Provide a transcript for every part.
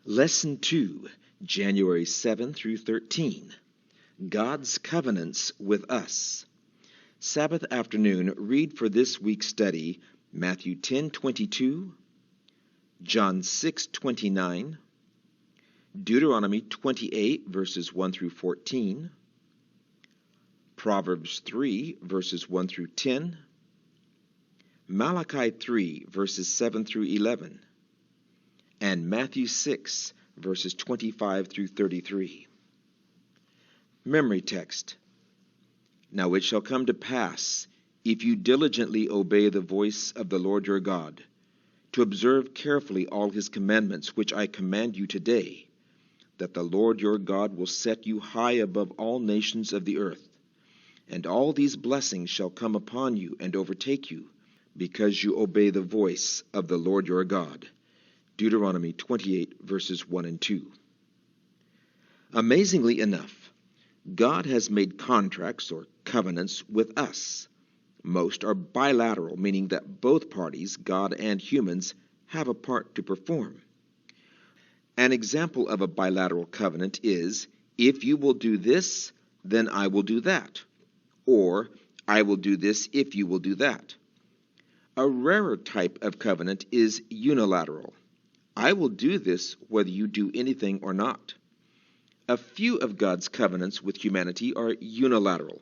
Lesson 2, January 7 through 13. God's Covenants with Us. Sabbath afternoon, read for this week's study Matthew 10:22, John 6:29, Deuteronomy 28 verses 1 through 14, Proverbs 3 verses 1 through 10, Malachi 3 verses 7 through 11, and Matthew 6 verses 25 through 33. Memory text. Now it shall come to pass, if you diligently obey the voice of the Lord your God, to observe carefully all his commandments which I command you today, that the Lord your God will set you high above all nations of the earth, and all these blessings shall come upon you and overtake you, because you obey the voice of the Lord your God. Deuteronomy 28 verses 1 and 2. Amazingly enough, God has made contracts or covenants with us. Most are bilateral, meaning that both parties, God and humans, have a part to perform. An example of a bilateral covenant is, if you will do this, then I will do that. Or, I will do this if you will do that. A rarer type of covenant is unilateral. I will do this whether you do anything or not. A few of God's covenants with humanity are unilateral.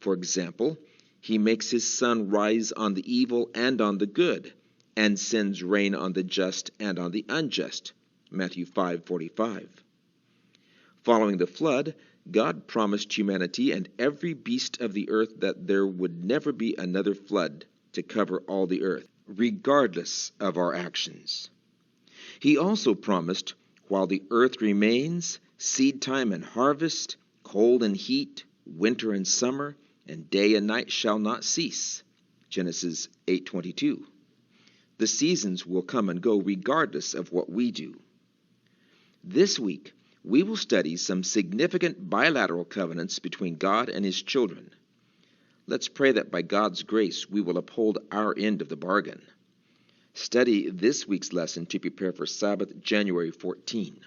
For example, he makes his sun rise on the evil and on the good, and sends rain on the just and on the unjust. Matthew 5:45. Following the flood, God promised humanity and every beast of the earth that there would never be another flood to cover all the earth, regardless of our actions. He also promised, while the earth remains, seed time and harvest, cold and heat, winter and summer, and day and night shall not cease. Genesis 8:22. The seasons will come and go regardless of what we do. This week, we will study some significant bilateral covenants between God and his children. Let's pray that by God's grace we will uphold our end of the bargain. Study this week's lesson to prepare for Sabbath, January 14.